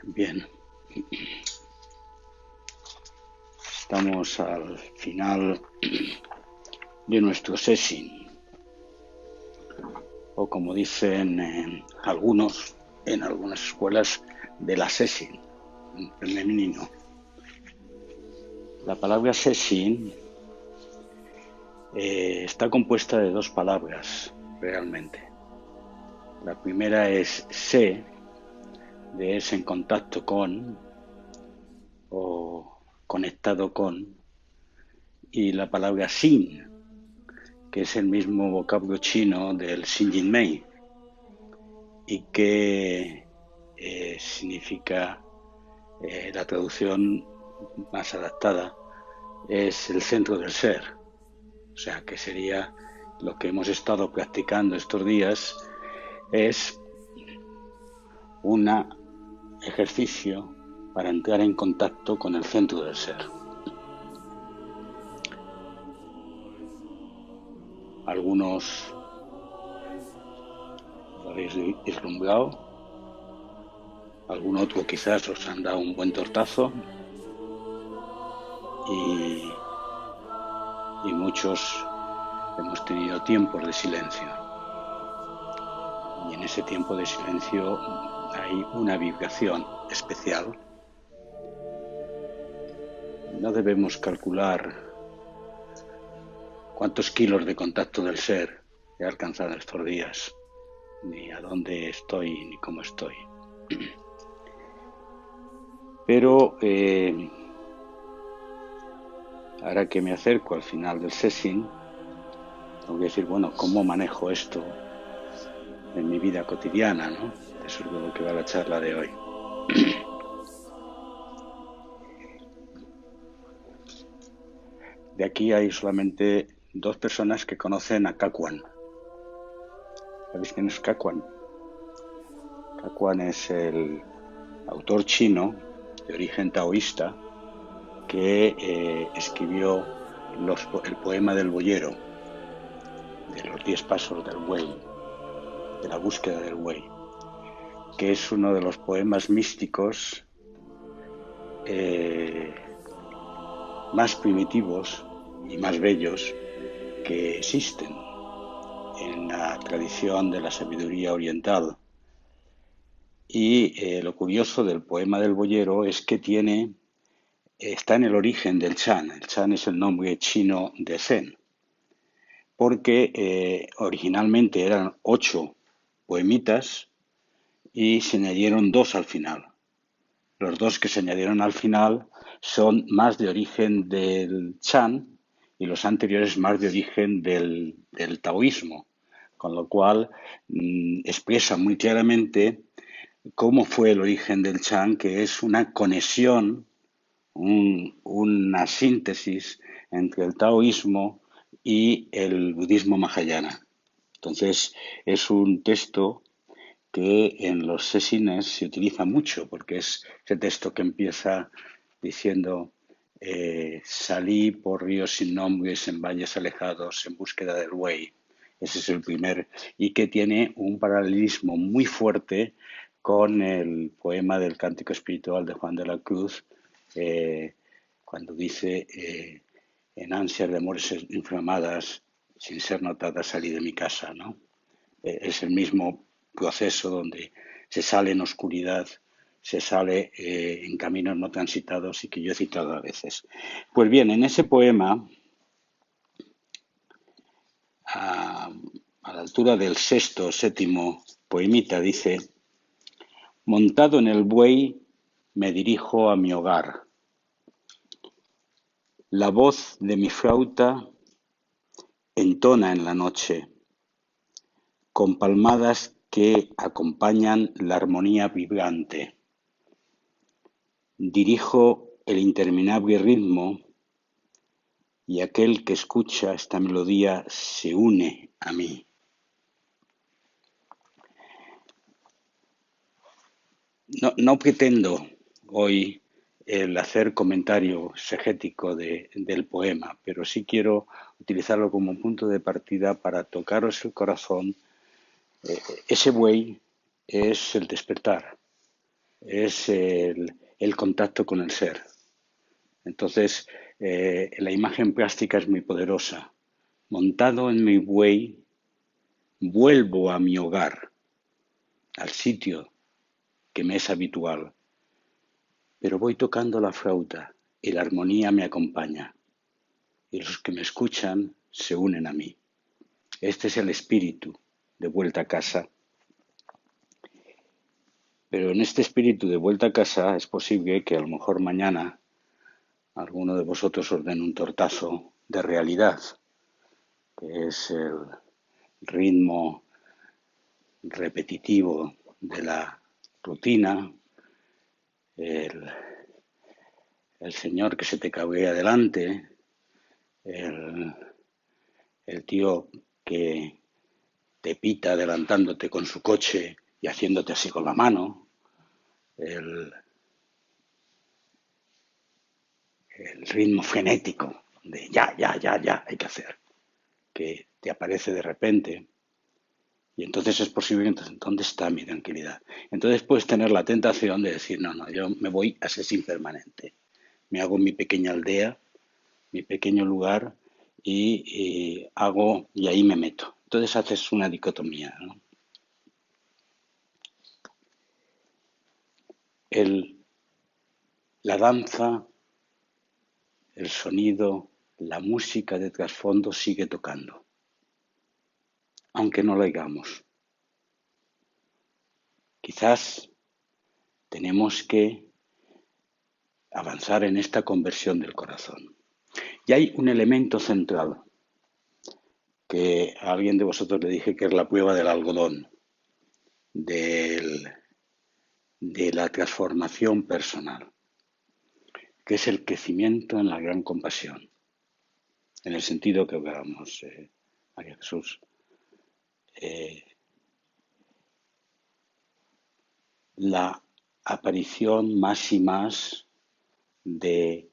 Bien, estamos al final de nuestro session, o como dicen algunos en algunas escuelas, de la session, en femenino. La palabra session está compuesta de dos palabras, realmente. La primera es se, de es en contacto con o conectado con, y la palabra sin, que es el mismo vocablo chino del Xin Yin Mei y que significa, la traducción más adaptada es el centro del ser, o sea que sería lo que hemos estado practicando estos días, es un ejercicio para entrar en contacto con el centro del ser. Algunos lo habéis vislumbrado, algún otro quizás os han dado un buen tortazo y muchos hemos tenido tiempos de silencio. Y en ese tiempo de silencio hay una vibración especial. No debemos calcular cuántos kilos de contacto del ser he alcanzado en estos días, ni a dónde estoy, ni cómo estoy. Pero ahora que me acerco al final del session, tengo que decir, bueno, ¿cómo manejo esto en mi vida cotidiana, ¿no? Eso es de lo que va la charla de hoy. De aquí hay solamente dos personas que conocen a Kakuan. ¿Sabéis quién es Kakuan? Kakuan es el autor chino de origen taoísta que escribió el poema del boyero, de los 10 pasos del buey, de la búsqueda del buey, que es uno de los poemas místicos más primitivos y más bellos que existen en la tradición de la sabiduría oriental. Y lo curioso del poema del boyero es que está en el origen del Chan. El Chan es el nombre chino de Zen, porque originalmente eran 8 poemitas y se añadieron 2 al final. Los 2 que se añadieron al final son más de origen del Chan y los anteriores más de origen del taoísmo, con lo cual expresa muy claramente cómo fue el origen del Chan, que es una conexión, una síntesis entre el taoísmo y el budismo mahayana. Entonces, es un texto que en los sesines se utiliza mucho, porque es ese texto que empieza diciendo salí por ríos sin nombres, en valles alejados, en búsqueda del buey. Ese es el primer, y que tiene un paralelismo muy fuerte con el poema del Cántico Espiritual de Juan de la Cruz, cuando dice, en ansias de amores inflamadas, sin ser notada, salí de mi casa, ¿no? Es el mismo proceso donde se sale en oscuridad, se sale en caminos no transitados y que yo he citado a veces. Pues bien, en ese poema, a la altura del sexto o séptimo poemita, dice: montado en el buey me dirijo a mi hogar. La voz de mi flauta entona en la noche, con palmadas que acompañan la armonía vibrante. Dirijo el interminable ritmo y aquel que escucha esta melodía se une a mí. No pretendo hoy el hacer comentario exegético del poema, pero sí quiero utilizarlo como punto de partida para tocaros el corazón. Ese buey es el despertar, es el contacto con el ser. Entonces, la imagen plástica es muy poderosa. Montado en mi buey, vuelvo a mi hogar, al sitio que me es habitual, pero voy tocando la flauta y la armonía me acompaña, y los que me escuchan se unen a mí. Este es el espíritu de vuelta a casa. Pero en este espíritu de vuelta a casa es posible que a lo mejor mañana alguno de vosotros os den un tortazo de realidad, que es el ritmo repetitivo de la rutina, el, el señor que se te cabrea delante, el, el tío que te pita adelantándote con su coche y haciéndote así con la mano, el, el ritmo frenético de ya, ya, ya, ya, hay que hacer, que te aparece de repente. Y entonces es posible, entonces, ¿dónde está mi tranquilidad? Entonces puedes tener la tentación de decir, no, no, yo me voy a ser impermanente. Me hago mi pequeña aldea, mi pequeño lugar y hago, y ahí me meto. Entonces haces una dicotomía, ¿no? El, la danza, el sonido, la música de trasfondo sigue tocando, aunque no lo hagamos. Quizás tenemos que avanzar en esta conversión del corazón. Y hay un elemento central que a alguien de vosotros le dije que es la prueba del algodón, del, de la transformación personal, que es el crecimiento en la gran compasión, en el sentido que hablábamos, María Jesús. Eh, la aparición más y más de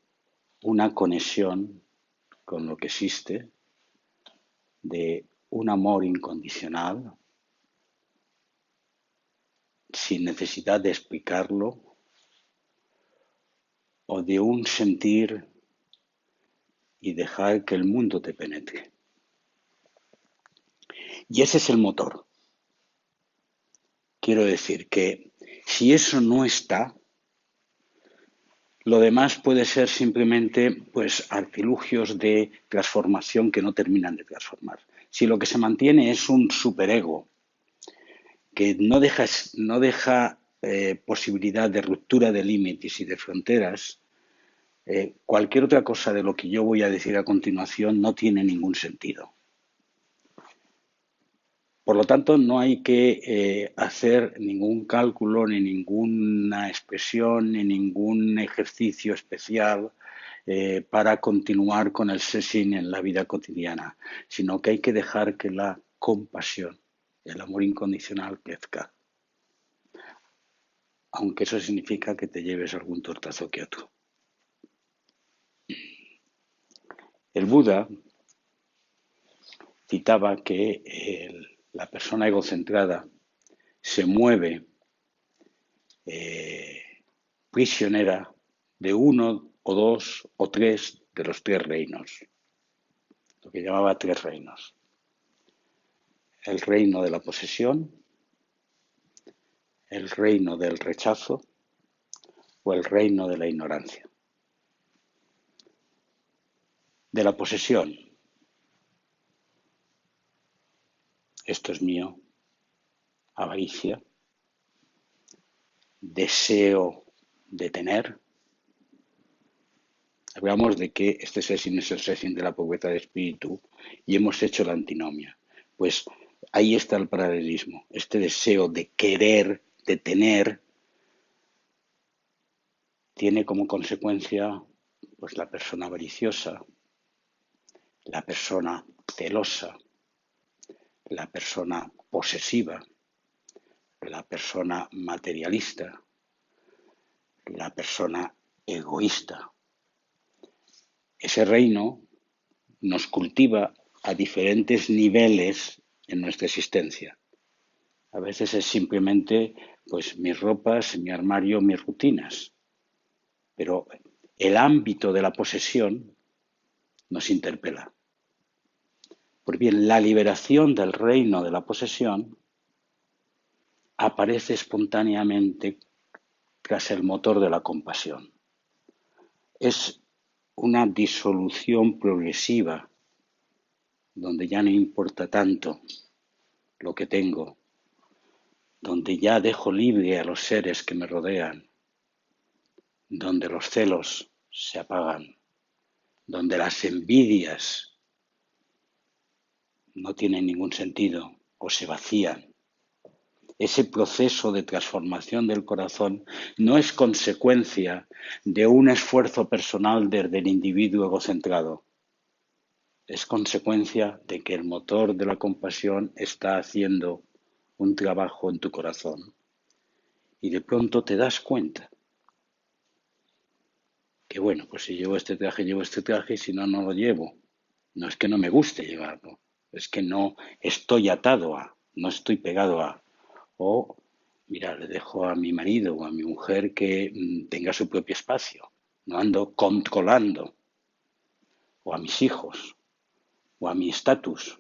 una conexión con lo que existe, de un amor incondicional, sin necesidad de explicarlo, o de un sentir y dejar que el mundo te penetre. Y ese es el motor. Quiero decir que si eso no está, lo demás puede ser simplemente pues artilugios de transformación que no terminan de transformar. Si lo que se mantiene es un superego que no deja posibilidad de ruptura de límites y de fronteras, cualquier otra cosa de lo que yo voy a decir a continuación no tiene ningún sentido. Por lo tanto, no hay que hacer ningún cálculo, ni ninguna expresión, ni ningún ejercicio especial para continuar con el sessing en la vida cotidiana, sino que hay que dejar que la compasión, el amor incondicional crezca, aunque eso significa que te lleves algún tortazo que otro. El Buda citaba que la persona egocentrada se mueve prisionera de uno o dos o tres de los tres reinos, lo que llamaba tres reinos. El reino de la posesión, el reino del rechazo o el reino de la ignorancia. De la posesión, esto es mío, avaricia, deseo de tener. Hablamos de que este sessing es el sessing de la pobreza de espíritu y hemos hecho la antinomia. Pues ahí está el paralelismo, este deseo de querer, de tener, tiene como consecuencia pues la persona avariciosa, la persona celosa, la persona posesiva, la persona materialista, la persona egoísta. Ese reino nos cultiva a diferentes niveles en nuestra existencia. A veces es simplemente Pues mis ropas, mi armario, mis rutinas. Pero el ámbito de la posesión nos interpela. Pues bien, la liberación del reino de la posesión aparece espontáneamente tras el motor de la compasión. Es una disolución progresiva donde ya no importa tanto lo que tengo, donde ya dejo libre a los seres que me rodean, donde los celos se apagan, donde las envidias no tienen ningún sentido o se vacían. Ese proceso de transformación del corazón no es consecuencia de un esfuerzo personal desde el individuo egocentrado. Es consecuencia de que el motor de la compasión está haciendo un trabajo en tu corazón. Y de pronto te das cuenta que, bueno, pues si llevo este traje, y si no, no lo llevo. No es que no me guste llevarlo, es que no estoy atado a, no estoy pegado a. O, mira, le dejo a mi marido o a mi mujer que tenga su propio espacio. No ando controlando. O a mis hijos, o a mi estatus,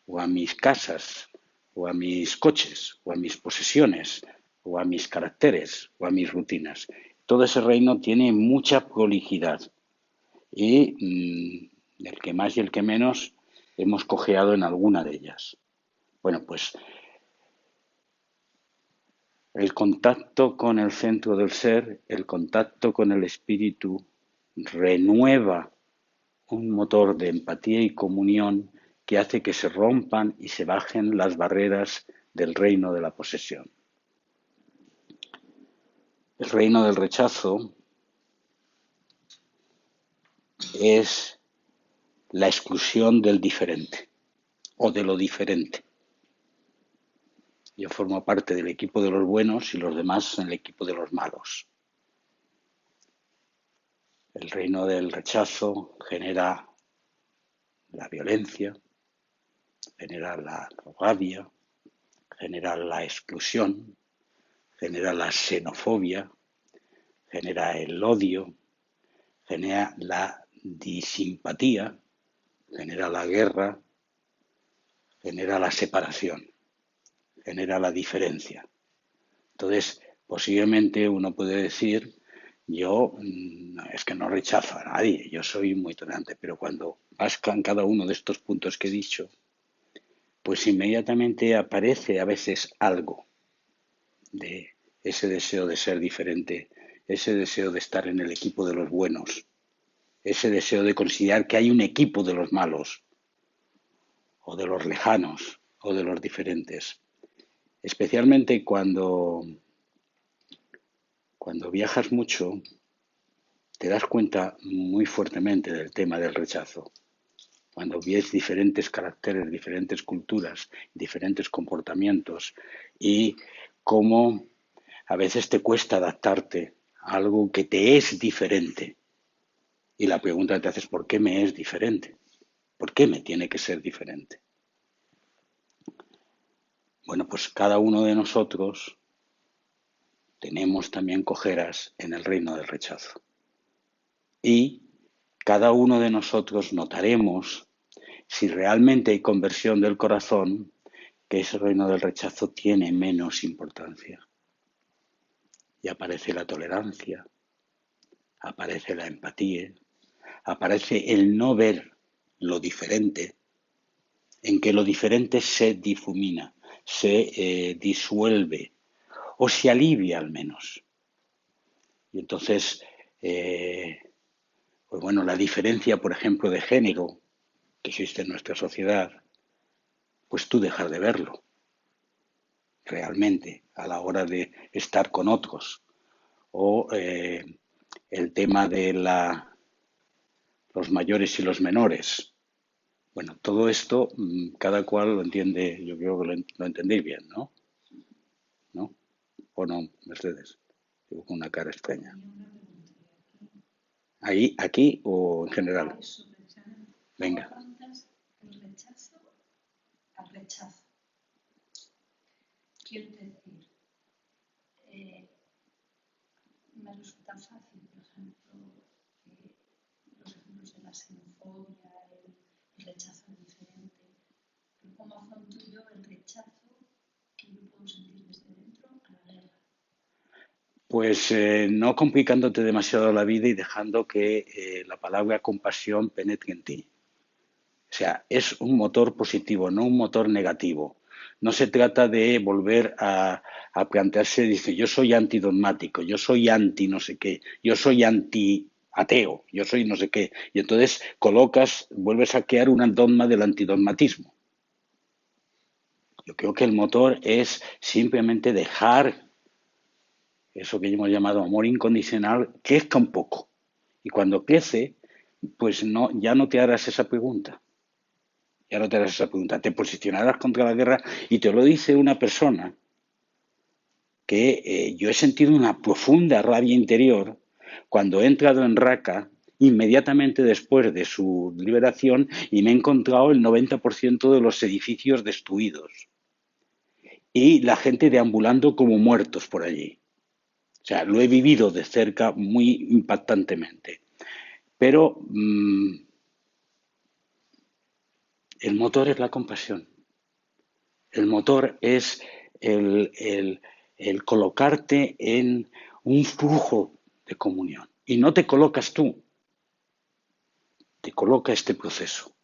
o a mis casas, o a mis coches, o a mis posesiones, o a mis caracteres, o a mis rutinas. Todo ese reino tiene mucha prolijidad y el que más y el que menos hemos cojeado en alguna de ellas. Bueno, pues el contacto con el centro del ser, el contacto con el espíritu, renueva un motor de empatía y comunión que hace que se rompan y se bajen las barreras del reino de la posesión. El reino del rechazo es la exclusión del diferente o de lo diferente. Yo formo parte del equipo de los buenos y los demás en el equipo de los malos. El reino del rechazo genera la violencia, genera la rabia, genera la exclusión, genera la xenofobia, genera el odio, genera la disimpatía, genera la guerra, genera la separación, genera la diferencia. Entonces, posiblemente uno puede decir, yo es que no rechazo a nadie, yo soy muy tolerante, pero cuando vas con cada uno de estos puntos que he dicho, pues inmediatamente aparece a veces algo de ese deseo de ser diferente, ese deseo de estar en el equipo de los buenos, ese deseo de considerar que hay un equipo de los malos, o de los lejanos, o de los diferentes. Especialmente cuando viajas mucho, te das cuenta muy fuertemente del tema del rechazo. Cuando ves diferentes caracteres, diferentes culturas, diferentes comportamientos y cómo a veces te cuesta adaptarte a algo que te es diferente. Y la pregunta que te haces, ¿por qué me es diferente? ¿Por qué me tiene que ser diferente? Bueno, pues cada uno de nosotros tenemos también cojeras en el reino del rechazo. Y cada uno de nosotros notaremos si realmente hay conversión del corazón, que ese reino del rechazo tiene menos importancia. Y aparece la tolerancia, aparece la empatía, aparece el no ver lo diferente, en que lo diferente se difumina, se disuelve o se alivia al menos. Y entonces, pues bueno, la diferencia, por ejemplo, de género que existe en nuestra sociedad, pues tú dejas de verlo realmente a la hora de estar con otros. O el tema de los mayores y los menores. Bueno, todo esto cada cual lo entiende, yo creo que lo entendéis bien, ¿no? ¿No? ¿O no, Mercedes? Digo con una cara extraña. ¿Ahí, aquí o en general? Venga. El rechazo al rechazo. Quiero decir, quizás resulta fácil, por ejemplo, los ejemplos de la xenofobia, el rechazo al diferente. Pero ¿cómo afronto yo el rechazo que yo puedo sentir desde dentro a la guerra? Pues no complicándote demasiado la vida y dejando que la palabra compasión penetre en ti. O sea, es un motor positivo, no un motor negativo. No se trata de volver a plantearse, dice, yo soy antidogmático, yo soy anti no sé qué, yo soy anti ateo, yo soy no sé qué. Y entonces vuelves a crear un dogma del antidogmatismo. Yo creo que el motor es simplemente dejar eso que hemos llamado amor incondicional, crezca un poco. Y cuando crece, pues no, ya no te harás esa pregunta. Ya no te harás esa pregunta. Te posicionarás contra la guerra y te lo dice una persona que yo he sentido una profunda rabia interior cuando he entrado en Raqqa inmediatamente después de su liberación y me he encontrado el 90% de los edificios destruidos y la gente deambulando como muertos por allí. O sea, lo he vivido de cerca muy impactantemente. Pero el motor es la compasión. El motor es el colocarte en un flujo de comunión. Y no te colocas tú, te coloca este proceso.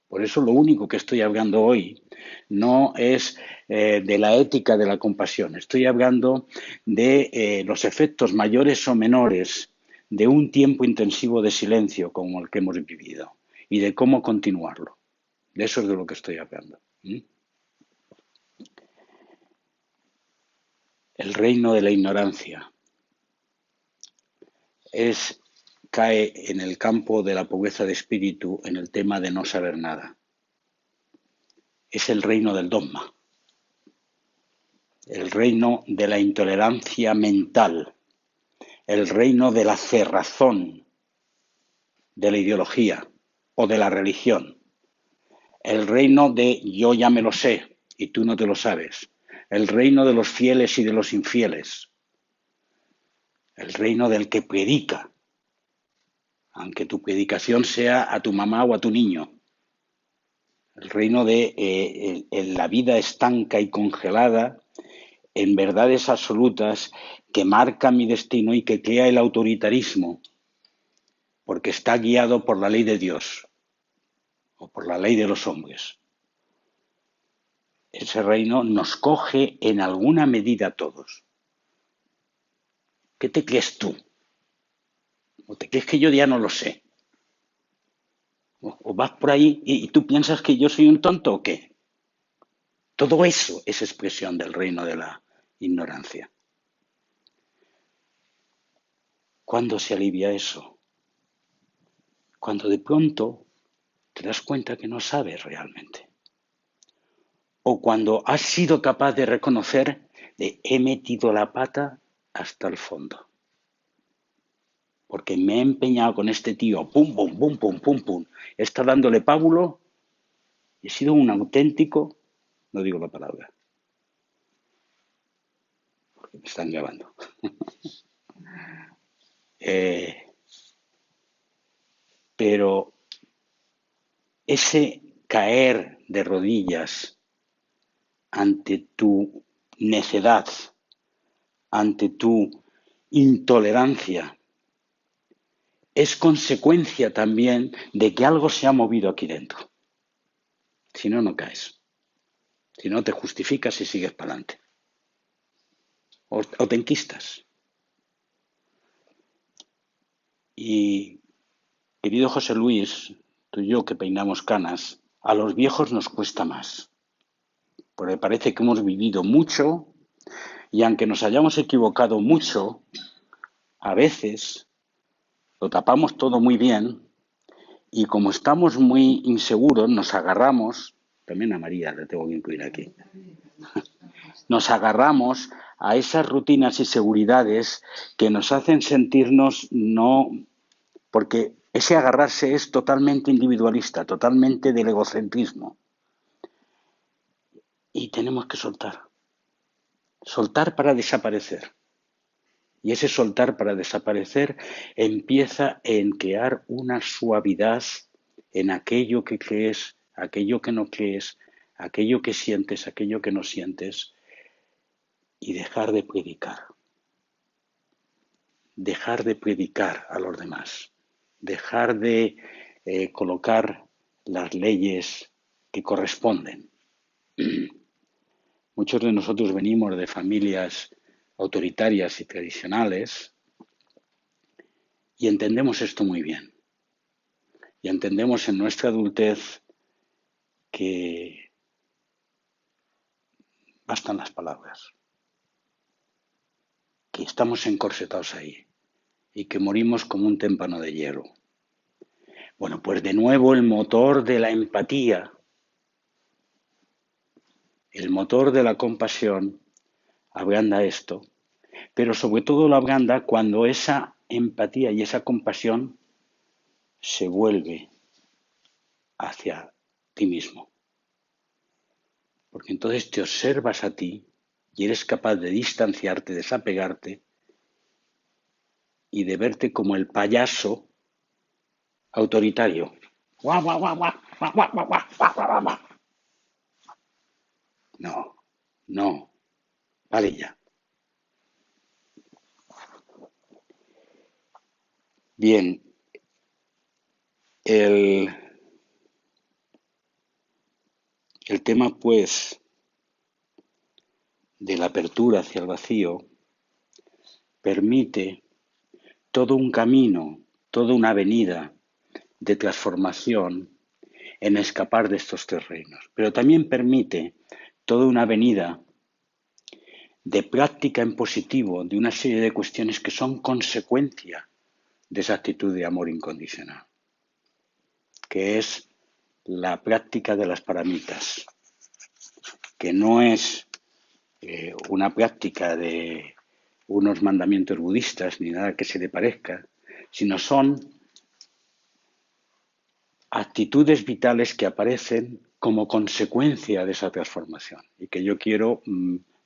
Por eso lo único que estoy hablando hoy no es de la ética de la compasión, estoy hablando de los efectos mayores o menores de un tiempo intensivo de silencio como el que hemos vivido y de cómo continuarlo. De eso es de lo que estoy hablando. El reino de la ignorancia cae en el campo de la pobreza de espíritu en el tema de no saber nada. Es el reino del dogma, el reino de la intolerancia mental, el reino de la cerrazón, de la ideología o de la religión, el reino de yo ya me lo sé y tú no te lo sabes, el reino de los fieles y de los infieles, el reino del que predica, aunque tu predicación sea a tu mamá o a tu niño, el reino de la vida estanca y congelada en verdades absolutas que marca mi destino y que crea el autoritarismo, porque está guiado por la ley de Dios o por la ley de los hombres. Ese reino nos coge en alguna medida a todos. ¿Qué te crees tú? ¿O te crees que yo ya no lo sé? ¿O vas por ahí y tú piensas que yo soy un tonto o qué? Todo eso es expresión del reino de la ignorancia. ¿Cuándo se alivia eso? Cuando de pronto te das cuenta que no sabes realmente. O cuando has sido capaz de reconocer de he metido la pata hasta el fondo. Porque me he empeñado con este tío, pum, pum, pum, pum, pum, pum. He estado dándole pábulo y he sido un auténtico, no digo la palabra, porque me están grabando. Pero ese caer de rodillas ante tu necedad, ante tu intolerancia, es consecuencia también de que algo se ha movido aquí dentro. Si no, no caes. Si no, te justificas y sigues para adelante. O te enquistas. Y, querido José Luis, tú y yo que peinamos canas, a los viejos nos cuesta más. Porque parece que hemos vivido mucho y aunque nos hayamos equivocado mucho, a veces lo tapamos todo muy bien y como estamos muy inseguros nos agarramos, también a María la tengo que incluir aquí, nos agarramos a esas rutinas y seguridades que nos hacen sentirnos no, porque ese agarrarse es totalmente individualista, totalmente del egocentrismo. Y tenemos que soltar, soltar para desaparecer. Y ese soltar para desaparecer empieza a crear una suavidad en aquello que crees, aquello que no crees, aquello que sientes, aquello que no sientes, y dejar de predicar a los demás, dejar de colocar las leyes que corresponden. Muchos de nosotros venimos de familias autoritarias y tradicionales y entendemos esto muy bien. Y entendemos en nuestra adultez que bastan las palabras, que estamos encorsetados ahí y que morimos como un témpano de hielo. Bueno, pues de nuevo el motor de la empatía, el motor de la compasión, ablanda esto, pero sobre todo lo ablanda cuando esa empatía y esa compasión se vuelve hacia ti mismo. Porque entonces te observas a ti y eres capaz de distanciarte, desapegarte y de verte como el payaso autoritario. No, no, vale ya. Bien, el tema pues de la apertura hacia el vacío permite todo un camino, toda una avenida de transformación en escapar de estos tres reinos, pero también permite toda una avenida de práctica en positivo de una serie de cuestiones que son consecuencia de esa actitud de amor incondicional, que es la práctica de las paramitas, que no es una práctica de unos mandamientos budistas ni nada que se le parezca, sino son actitudes vitales que aparecen como consecuencia de esa transformación y que yo quiero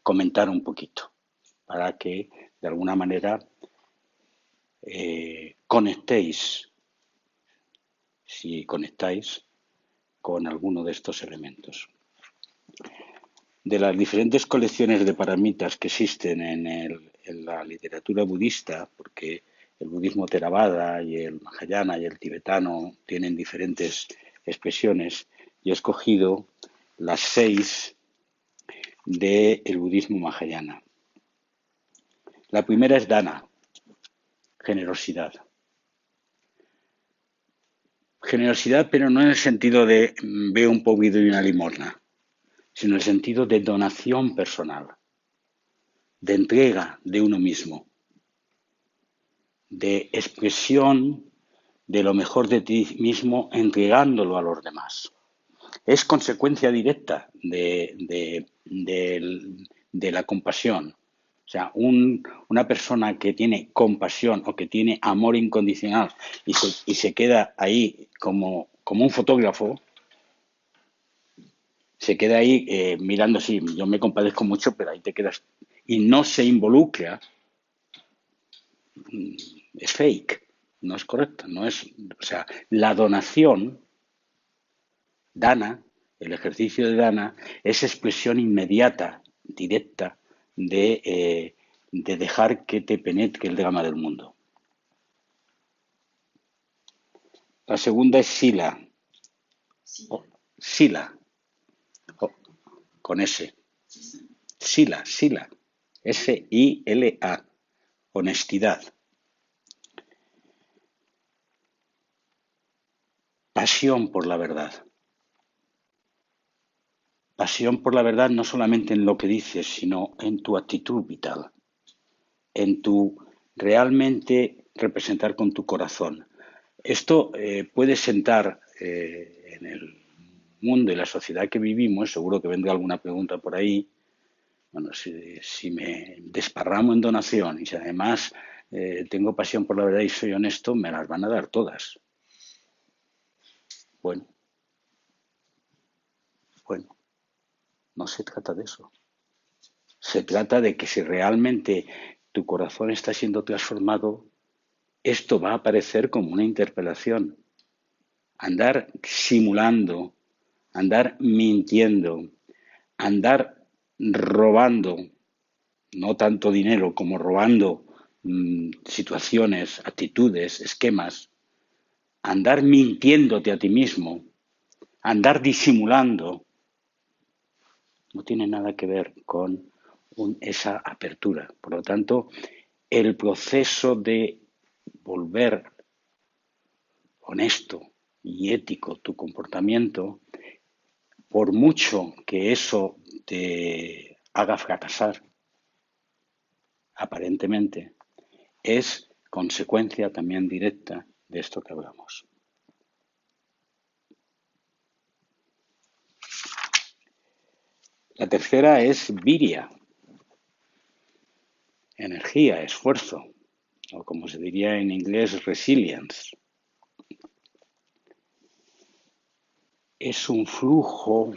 comentar un poquito para que de alguna manera conectéis, si conectáis, con alguno de estos elementos. De las diferentes colecciones de paramitas que existen en la literatura budista, porque el budismo Theravada y el Mahayana y el tibetano tienen diferentes expresiones, y he escogido las 6 del budismo Mahayana. La primera es dana, generosidad. Generosidad, pero no en el sentido de veo un poquito y una limosna, sino en el sentido de donación personal, de entrega de uno mismo, de expresión de lo mejor de ti mismo entregándolo a los demás. Es consecuencia directa de la compasión. O sea, una persona que tiene compasión o que tiene amor incondicional y se queda ahí como un fotógrafo, se queda ahí mirando así, yo me compadezco mucho, pero ahí te quedas, y no se involucra, es fake, no es correcto, no es, o sea, la donación, dana, el ejercicio de dana, es expresión inmediata, directa, de dejar que te penetre el drama del mundo. La segunda es sila, sila, con S, sila, S-I-L-A, honestidad. Pasión por la verdad. Pasión por la verdad no solamente en lo que dices, sino en tu actitud vital, en tu realmente representar con tu corazón. Esto puede sentar en el mundo y la sociedad que vivimos, seguro que vendrá alguna pregunta por ahí. Bueno, si me desparramo en donación y si además tengo pasión por la verdad y soy honesto, me las van a dar todas. Bueno, no se trata de eso. Se trata de que si realmente tu corazón está siendo transformado, esto va a aparecer como una interpelación. Andar simulando, andar mintiendo, andar robando, no tanto dinero como robando situaciones, actitudes, esquemas, andar mintiéndote a ti mismo, andar disimulando, no tiene nada que ver con esa apertura. Por lo tanto, el proceso de volver honesto y ético tu comportamiento, por mucho que eso te haga fracasar, aparentemente, es consecuencia también directa de esto que hablamos. La tercera es viria, energía, esfuerzo, o como se diría en inglés, resilience. Es un flujo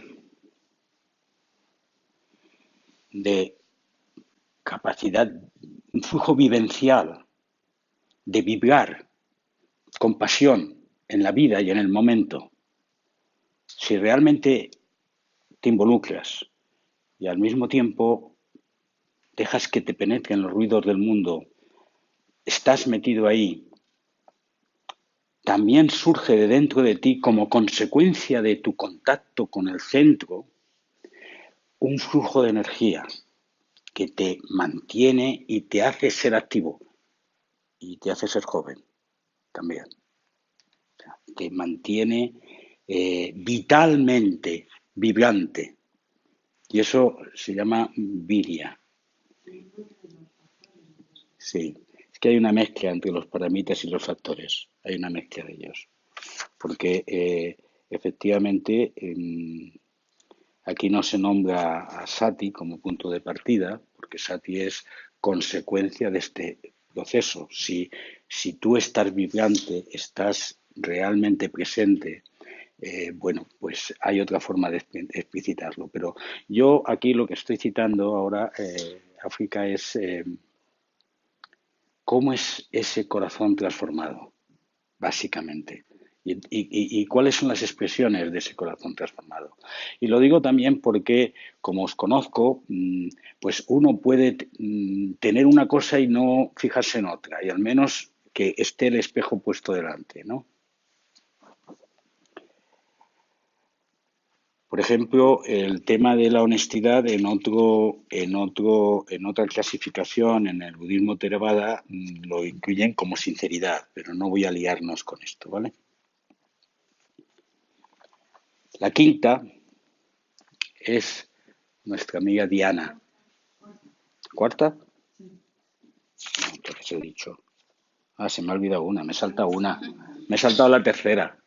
de capacidad, un flujo vivencial, de vibrar con pasión en la vida y en el momento. Si realmente te involucras y al mismo tiempo dejas que te penetren los ruidos del mundo, estás metido ahí, también surge de dentro de ti como consecuencia de tu contacto con el centro un flujo de energía que te mantiene y te hace ser activo y te hace ser joven también. O sea, te mantiene vitalmente vibrante y eso se llama viria. Sí, es que hay una mezcla entre los paramitas y los factores, hay una mezcla de ellos, porque efectivamente aquí no se nombra a Sati como punto de partida, porque Sati es consecuencia de este proceso. Si tú estás vibrante, estás realmente presente, bueno, pues hay otra forma de explicitarlo. Pero yo aquí lo que estoy citando ahora, África, es cómo es ese corazón transformado, básicamente. Y cuáles son las expresiones de ese corazón transformado. Y lo digo también porque, como os conozco, pues uno puede tener una cosa y no fijarse en otra, y al menos que esté el espejo puesto delante, ¿no? Por ejemplo, el tema de la honestidad en otra clasificación, en el budismo Theravada, lo incluyen como sinceridad, pero no voy a liarnos con esto, ¿vale? La quinta es nuestra amiga Diana. ¿Cuarta? No, entonces he dicho. Ah, se me ha olvidado una, me salta una. Me he saltado la tercera.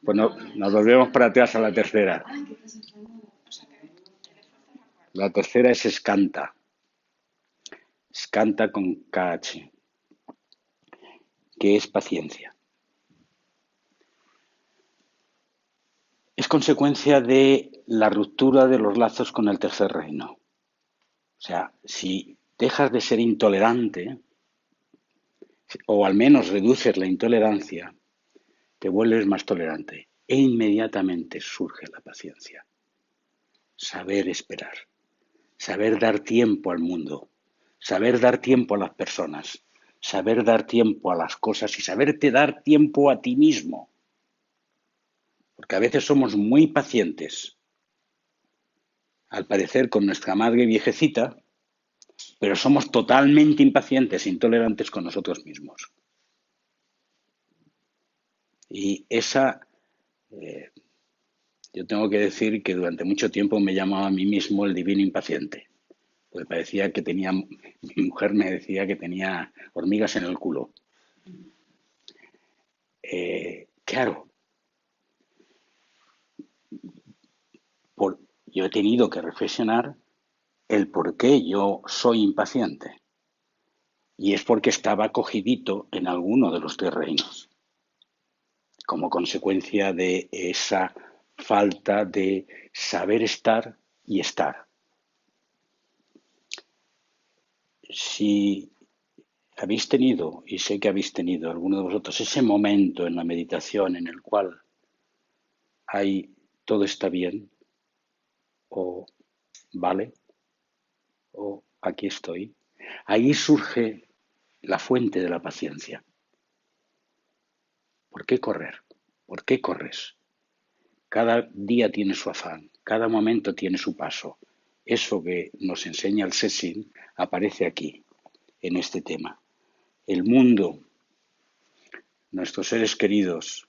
Pues no, nos volvemos para atrás a la tercera. La tercera es Skanta. Skanta con KH, que es paciencia. Es consecuencia de la ruptura de los lazos con el tercer reino. O sea, si dejas de ser intolerante, o al menos reduces la intolerancia, te vuelves más tolerante e inmediatamente surge la paciencia. Saber esperar, saber dar tiempo al mundo, saber dar tiempo a las personas, saber dar tiempo a las cosas y saberte dar tiempo a ti mismo. Porque a veces somos muy pacientes, al parecer con nuestra madre viejecita, pero somos totalmente impacientes e intolerantes con nosotros mismos. Y esa, yo tengo que decir que durante mucho tiempo me llamaba a mí mismo el divino impaciente. Pues parecía que tenía, mi mujer me decía que tenía hormigas en el culo. Claro, yo he tenido que reflexionar el por qué yo soy impaciente. Y es porque estaba cogidito en alguno de los tres reinos, como consecuencia de esa falta de saber estar y estar. si habéis tenido, y sé que habéis tenido alguno de vosotros, ese momento en la meditación en el cual hay todo está bien, o vale, o aquí estoy, ahí surge la fuente de la paciencia. ¿Por qué correr? ¿Por qué corres? Cada día tiene su afán, cada momento tiene su paso. Eso que nos enseña el Sessing aparece aquí, en este tema. El mundo, nuestros seres queridos,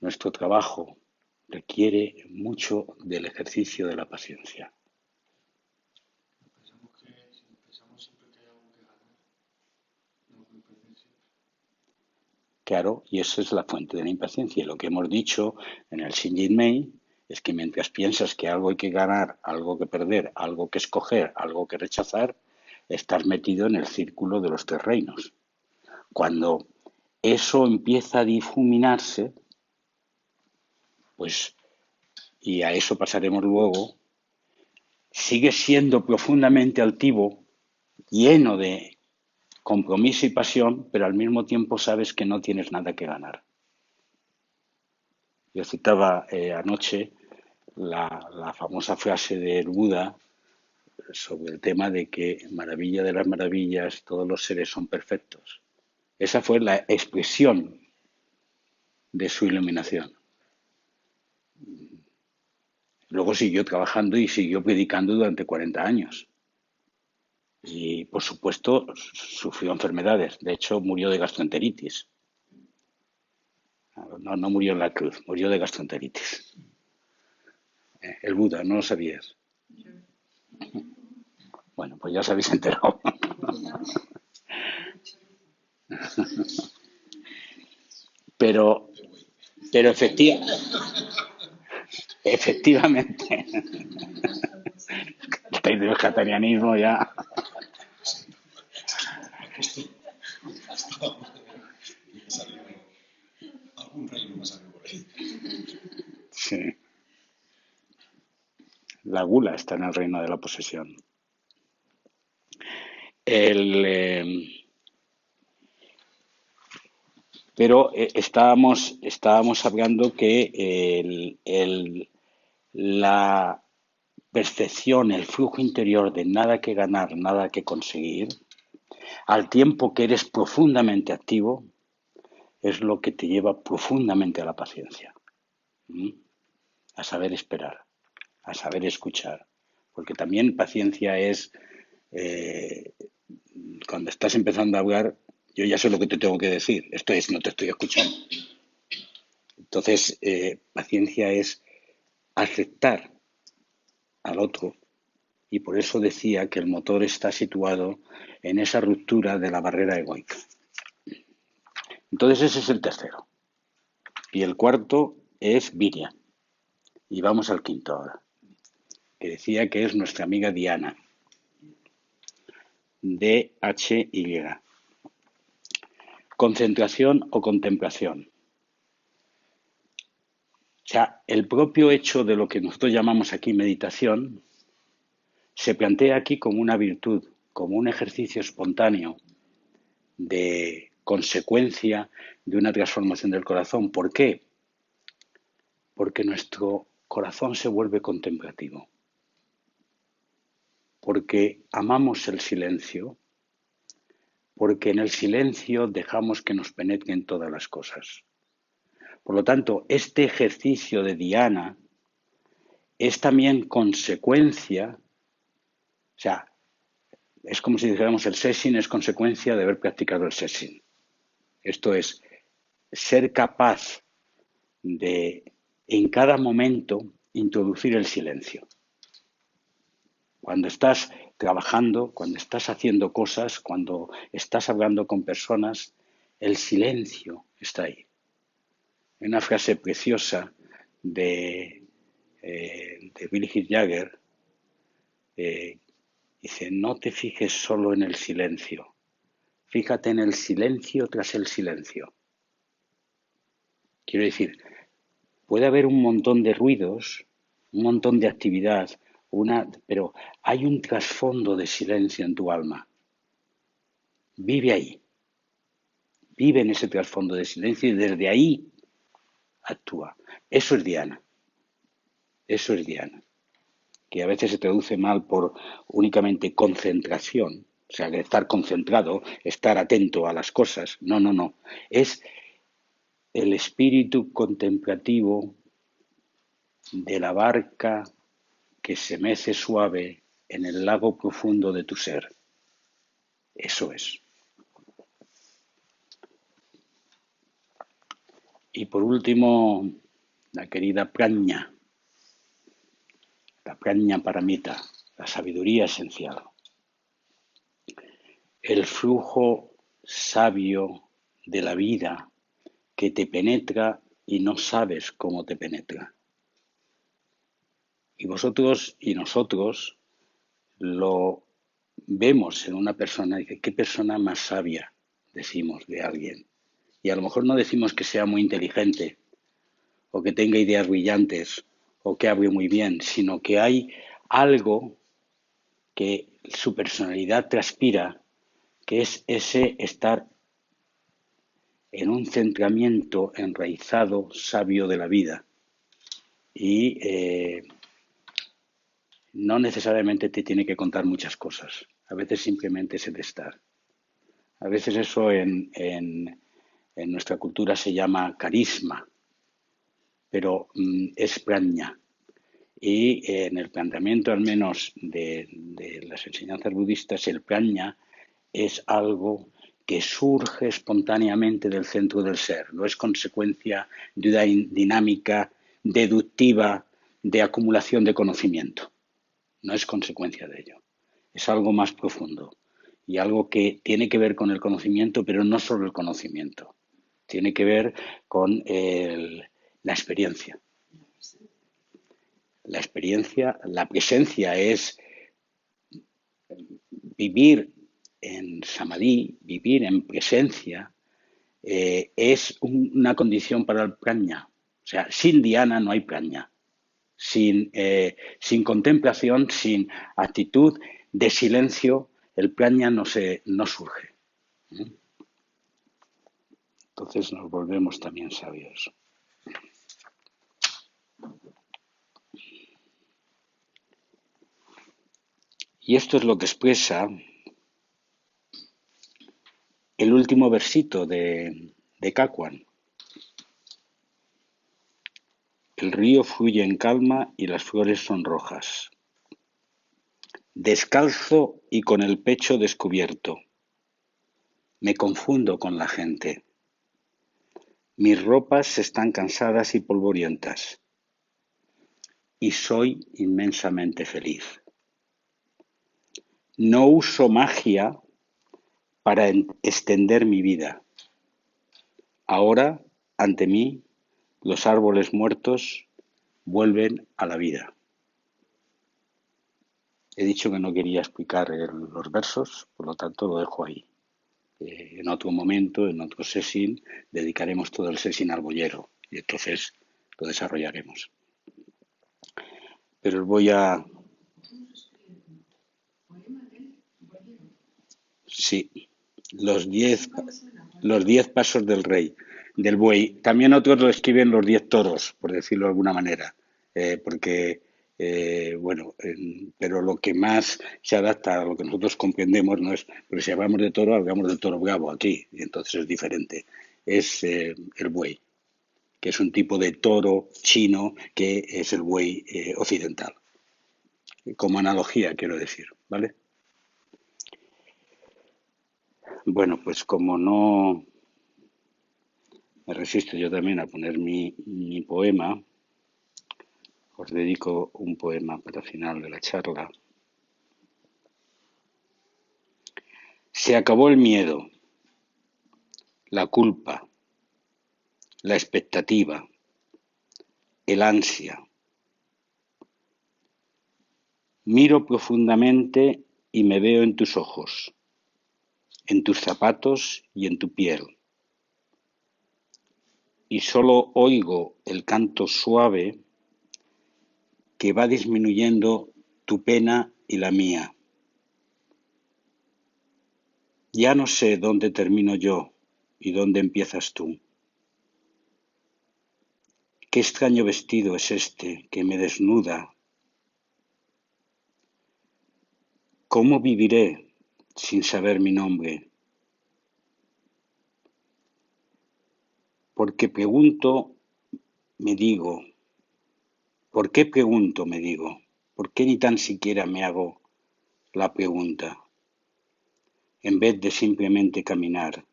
nuestro trabajo requiere mucho del ejercicio de la paciencia. Pensamos siempre que hay algo que ganar, no hay paciencia. Claro, y esa es la fuente de la impaciencia. Y lo que hemos dicho en el Shinjin-mei es que mientras piensas que algo hay que ganar, algo que perder, algo que escoger, algo que rechazar, estás metido en el círculo de los tres reinos. Cuando eso empieza a difuminarse, pues, y a eso pasaremos luego, sigues siendo profundamente altivo, lleno de compromiso y pasión, pero al mismo tiempo sabes que no tienes nada que ganar. Yo citaba anoche la famosa frase del Buda sobre el tema de que maravilla de las maravillas, todos los seres son perfectos. Esa fue la expresión de su iluminación. Luego siguió trabajando y siguió predicando durante 40 años. Y, por supuesto, sufrió enfermedades. De hecho, murió de gastroenteritis. No murió en la cruz, murió de gastroenteritis. El Buda, ¿no lo sabías? Bueno, pues ya os habéis enterado. Pero, pero efectivamente, el vegetarianismo ya. Algún reino me salió por ahí. Sí. La gula está en el reino de la posesión. El, pero estábamos hablando que la percepción, el flujo interior de nada que ganar, nada que conseguir, al tiempo que eres profundamente activo, es lo que te lleva profundamente a la paciencia. ¿Mm? A saber esperar, a saber escuchar. Porque también paciencia es, eh, cuando estás empezando a hablar, yo ya sé lo que te tengo que decir, esto es, no te estoy escuchando. Entonces, paciencia es aceptar al otro, y por eso decía que el motor está situado en esa ruptura de la barrera egoica. Entonces ese es el tercero. Y el cuarto es Viria. Y vamos al quinto ahora, que decía que es nuestra amiga Diana. DHY. Concentración o contemplación. O sea, el propio hecho de lo que nosotros llamamos aquí meditación se plantea aquí como una virtud, como un ejercicio espontáneo de consecuencia de una transformación del corazón. ¿Por qué? Porque nuestro corazón se vuelve contemplativo, porque amamos el silencio, porque en el silencio dejamos que nos penetren todas las cosas. Por lo tanto, este ejercicio de Diana es también consecuencia, o sea, es como si dijéramos el sessing es consecuencia de haber practicado el sessing. Esto es, ser capaz de en cada momento introducir el silencio. Cuando estás trabajando, cuando estás haciendo cosas, cuando estás hablando con personas, el silencio está ahí. Hay una frase preciosa de Billy Hill Jagger, dice, no te fijes solo en el silencio, fíjate en el silencio tras el silencio. Quiero decir, puede haber un montón de ruidos, un montón de actividad, pero hay un trasfondo de silencio en tu alma. Vive ahí, vive en ese trasfondo de silencio y desde ahí actúa. Eso es Diana, eso es Diana, que a veces se traduce mal por únicamente concentración, o sea, de estar concentrado, estar atento a las cosas. No, no, no. Es el espíritu contemplativo de la barca que se mece suave en el lago profundo de tu ser. Eso es. Y por último, la querida Prajna, la Prajna Paramita, la sabiduría esencial. El flujo sabio de la vida que te penetra y no sabes cómo te penetra. Y vosotros y nosotros lo vemos en una persona y dice, ¿qué persona más sabia? Decimos de alguien. Y a lo mejor no decimos que sea muy inteligente o que tenga ideas brillantes o que hable muy bien, sino que hay algo que su personalidad transpira, que es ese estar en un centramiento enraizado, sabio de la vida. Y no necesariamente te tiene que contar muchas cosas. A veces simplemente es el estar. A veces eso en nuestra cultura se llama carisma, pero es prajna. Y en el planteamiento al menos de las enseñanzas budistas, el prajna es algo que surge espontáneamente del centro del ser, no es consecuencia de una dinámica deductiva de acumulación de conocimiento, no es consecuencia de ello, es algo más profundo y algo que tiene que ver con el conocimiento, pero no solo el conocimiento, tiene que ver con la experiencia. La experiencia, la presencia es vivir en samadhi, vivir en presencia, es una condición para el prajna. O sea, sin dhyana no hay prajna. Sin contemplación, sin actitud de silencio, el prajna no surge. Entonces nos volvemos también sabios. Y esto es lo que expresa el último versito de Kakwan. El río fluye en calma y las flores son rojas. Descalzo y con el pecho descubierto. Me confundo con la gente. Mis ropas están cansadas y polvorientas. Y soy inmensamente feliz. No uso magia para extender mi vida. Ahora, ante mí, los árboles muertos vuelven a la vida. He dicho que no quería explicar los versos, por lo tanto lo dejo ahí. En otro momento, en otro session, dedicaremos todo el session al boyero y entonces lo desarrollaremos. Pero os voy a... Sí, los 10 pasos del rey, del buey. También otros lo escriben los 10 toros, por decirlo de alguna manera, porque, pero lo que más se adapta a lo que nosotros comprendemos no es, porque si hablamos de toro bravo aquí, y entonces es diferente, es el buey, que es un tipo de toro chino que es el buey occidental. Como analogía, quiero decir, ¿vale? Bueno, pues como no me resisto yo también a poner mi poema, os dedico un poema para el final de la charla. Se acabó el miedo, la culpa, la expectativa, el ansia. Miro profundamente y me veo en tus ojos, en tus zapatos y en tu piel. Y solo oigo el canto suave que va disminuyendo tu pena y la mía. Ya no sé dónde termino yo y dónde empiezas tú. Qué extraño vestido es este que me desnuda. ¿Cómo viviré sin saber mi nombre? Porque pregunto, me digo, ¿por qué pregunto, me digo? ¿Por qué ni tan siquiera me hago la pregunta, en vez de simplemente caminar?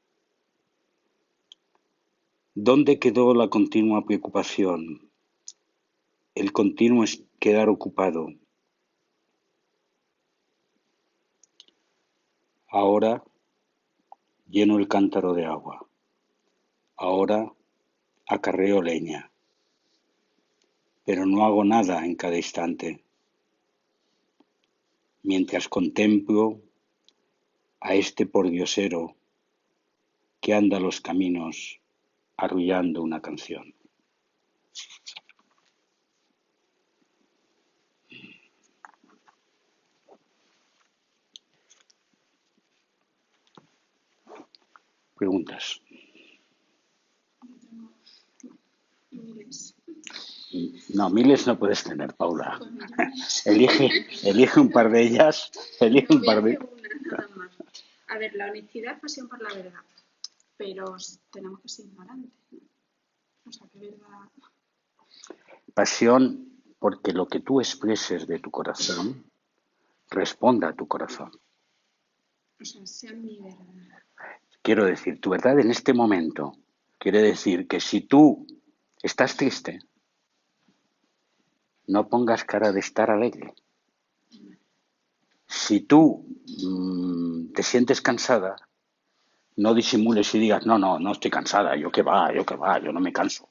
¿Dónde quedó la continua preocupación? El continuo es quedar ocupado. Ahora lleno el cántaro de agua. Ahora acarreo leña. Pero no hago nada en cada instante. Mientras contemplo a este pordiosero que anda los caminos arrullando una canción. Preguntas. Miles. No, miles no puedes tener, Paula. Pues millones. Elige un par de ellas. Elige No, un voy a par de. hacer una nada más. A ver, la honestidad es pasión por la verdad, pero tenemos que ser ignorantes, ¿no? O sea, que verdad. Pasión porque lo que tú expreses de tu corazón responda a tu corazón. O sea, sea mi verdad. Quiero decir, tu verdad en este momento quiere decir que si tú estás triste, no pongas cara de estar alegre. Si tú te sientes cansada, no disimules y digas, no estoy cansada, yo qué va, yo no me canso.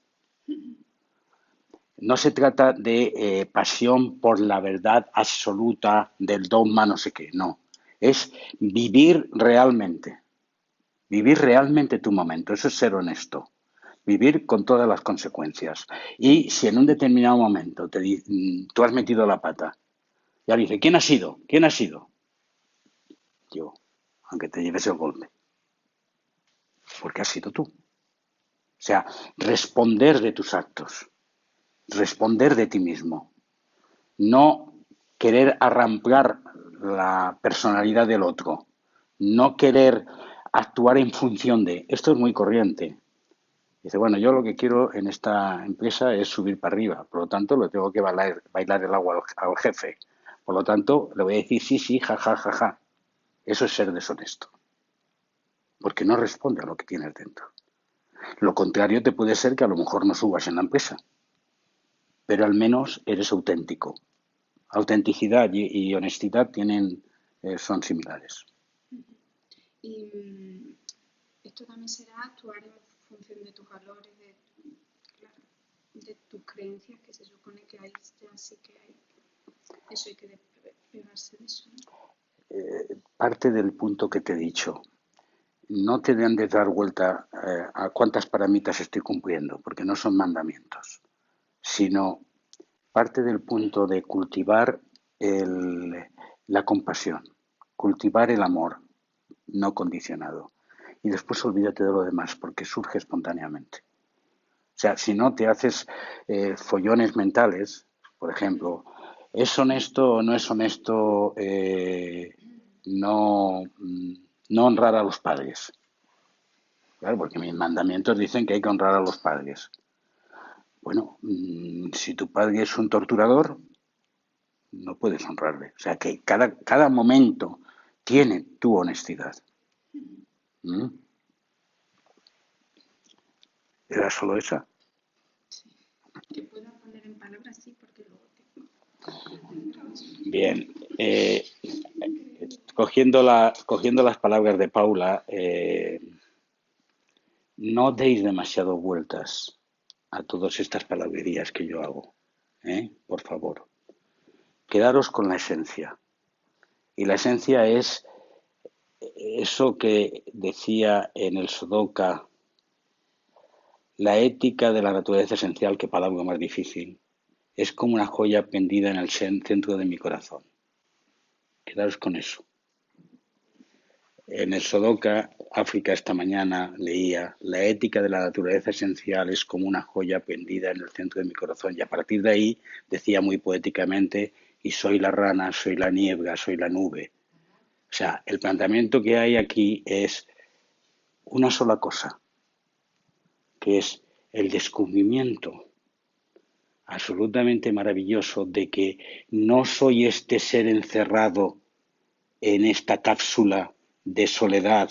No se trata de pasión por la verdad absoluta del dogma, no sé qué, no. Es vivir realmente tu momento, eso es ser honesto, vivir con todas las consecuencias. Y si en un determinado momento tú has metido la pata, ya dice, ¿quién ha sido? ¿Quién ha sido? Yo, aunque te lleves el golpe, porque has sido tú. O sea, responder de tus actos, responder de ti mismo, no querer arramplar la personalidad del otro, no querer actuar en función de, esto es muy corriente. Dice, bueno, yo lo que quiero en esta empresa es subir para arriba, por lo tanto le tengo que bailar el agua al jefe, por lo tanto le voy a decir sí, ja, ja, ja, ja. Eso es ser deshonesto, porque no responde a lo que tienes dentro. Lo contrario te puede ser que a lo mejor no subas en la empresa, pero al menos eres auténtico. Autenticidad y honestidad son similares. Y esto también será actuar en función de tus valores, claro, de tus creencias, que se supone que ahí ya sí que hay. Eso hay que despegarse de eso, ¿no? Parte del punto que te he dicho. No te deben de dar vuelta a cuántas paramitas estoy cumpliendo, porque no son mandamientos, sino parte del punto de cultivar la compasión, cultivar el amor no condicionado. Y después olvídate de lo demás, porque surge espontáneamente. O sea, si no te haces follones mentales, por ejemplo, ¿es honesto o no es honesto no honrar a los padres? Claro, porque mis mandamientos dicen que hay que honrar a los padres. Bueno, si tu padre es un torturador, no puedes honrarle. O sea que cada momento tiene tu honestidad. ¿Mm? ¿Era solo esa? Sí. Que pueda poner en palabras, sí, porque luego tengo. Bien. Cogiendo las palabras de Paula, no deis demasiado vueltas a todas estas palabrerías que yo hago. Por favor. Quedaros con la esencia. Y la esencia es eso que decía en el Sudoka, la ética de la naturaleza esencial, que palabra más difícil, es como una joya pendida en el centro de mi corazón. Quedaos con eso. En el Sodoka, África, esta mañana leía: la ética de la naturaleza esencial es como una joya pendida en el centro de mi corazón. Y a partir de ahí decía muy poéticamente: y soy la rana, soy la niebla, soy la nube. O sea, el planteamiento que hay aquí es una sola cosa, que es el descubrimiento absolutamente maravilloso de que no soy este ser encerrado en esta cápsula de soledad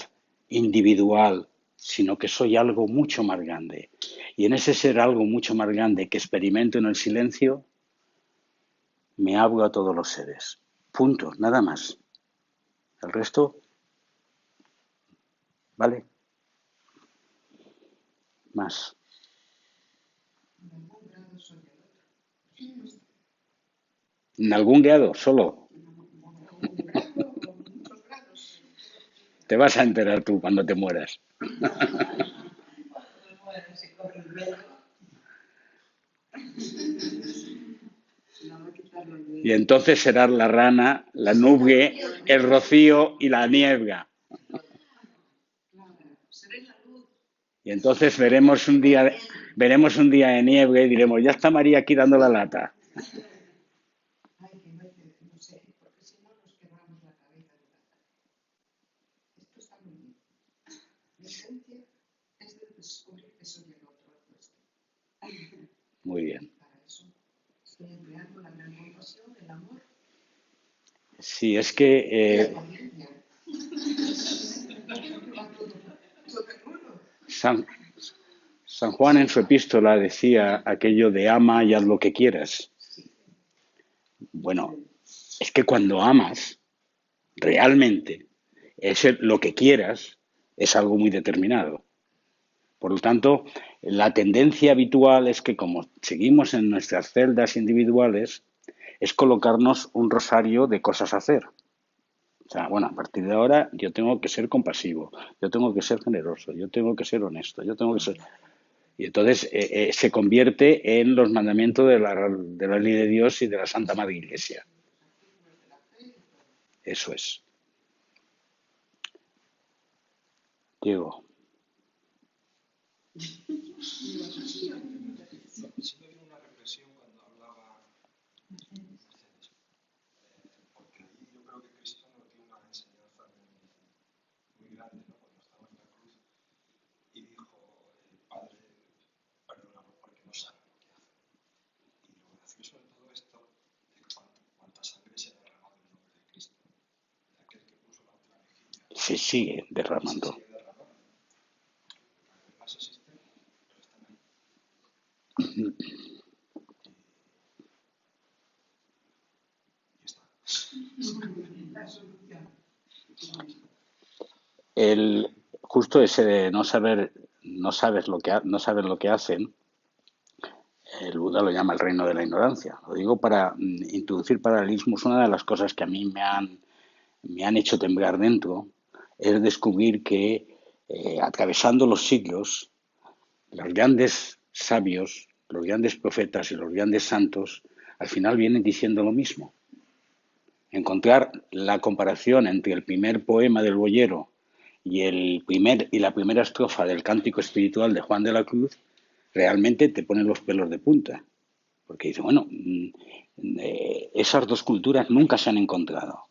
individual, sino que soy algo mucho más grande. Y en ese ser algo mucho más grande que experimento en el silencio, me abro a todos los seres. Punto, nada más. El resto, ¿vale? Más. En algún grado, solo. Te vas a enterar tú cuando te mueras. Y entonces serás la rana, la nube, el rocío y la niebla. Y entonces veremos un día de nieve y diremos: ya está María aquí dando la lata. Muy bien. Sí, es que San Juan en su epístola decía aquello de ama y haz lo que quieras. Bueno, es que cuando amas, realmente, lo que quieras es algo muy determinado. Por lo tanto, la tendencia habitual es que, como seguimos en nuestras celdas individuales, es colocarnos un rosario de cosas a hacer. O sea, bueno, a partir de ahora yo tengo que ser compasivo, yo tengo que ser generoso, yo tengo que ser honesto, yo tengo que ser... Y entonces se convierte en los mandamientos de la ley de Dios y de la Santa Madre Iglesia. Eso es. Diego. Sí me vino una reflexión cuando hablaba Mercedes, porque ahí yo creo que Cristo nos dio una enseñanza muy grande, ¿no? Cuando estaba en la cruz y dijo: Padre, perdónalo porque no saben lo que hacen. Y lo gracioso de todo esto es cuánta sangre se ha derramado en nombre de Cristo, de aquel que puso la otra mejilla. Se sigue derramando. Además existen, pero están ahí. Justo ese de no sabes lo que hacen, el Buda lo llama el reino de la ignorancia. Lo digo para introducir paralelismos. Una de las cosas que a mí me han hecho temblar dentro es descubrir que atravesando los siglos, los grandes sabios, los grandes profetas y los grandes santos al final vienen diciendo lo mismo. Encontrar la comparación entre el primer poema del Boyero y la primera estrofa del Cántico Espiritual de Juan de la Cruz realmente te pone los pelos de punta. Porque dice, bueno, esas dos culturas nunca se han encontrado.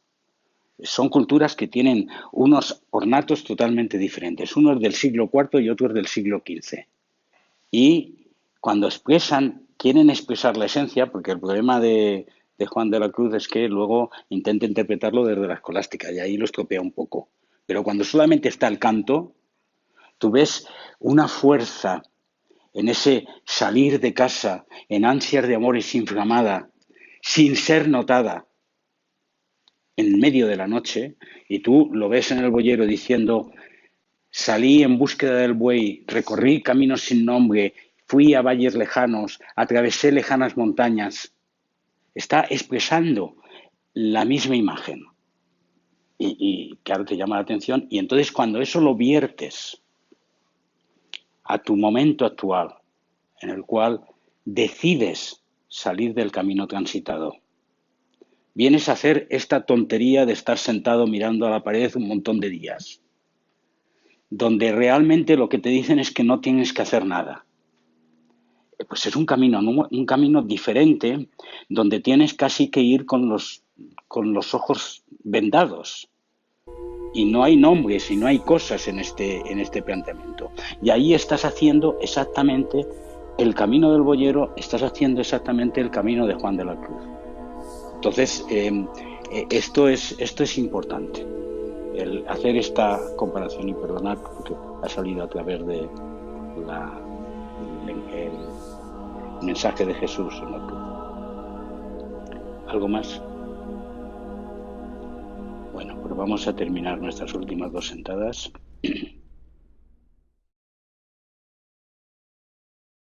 Son culturas que tienen unos ornatos totalmente diferentes. Uno es del siglo IV y otro es del siglo XV. Y cuando quieren expresar la esencia, porque el problema de Juan de la Cruz es que luego intenta interpretarlo desde la escolástica y ahí lo estropea un poco. Pero cuando solamente está el canto, tú ves una fuerza en ese salir de casa en ansias de amores inflamada, sin ser notada, en medio de la noche, y tú lo ves en el boyero diciendo: salí en búsqueda del buey, recorrí caminos sin nombre, fui a valles lejanos, atravesé lejanas montañas. Está expresando la misma imagen. Y claro, te llama la atención. Y entonces cuando eso lo viertes a tu momento actual, en el cual decides salir del camino transitado, Vienes a hacer esta tontería de estar sentado mirando a la pared un montón de días, donde realmente lo que te dicen es que no tienes que hacer nada. Pues es un camino, un camino diferente, donde tienes casi que ir con los ojos vendados. Y no hay nombres y no hay cosas en este planteamiento. Y ahí estás haciendo exactamente el camino del boyero, estás haciendo exactamente el camino de Juan de la Cruz. Entonces, esto es importante, el hacer esta comparación, y perdonad porque ha salido a través de el mensaje de Jesús en la cruz. ¿Algo más? Bueno, pues vamos a terminar nuestras últimas 2 sentadas.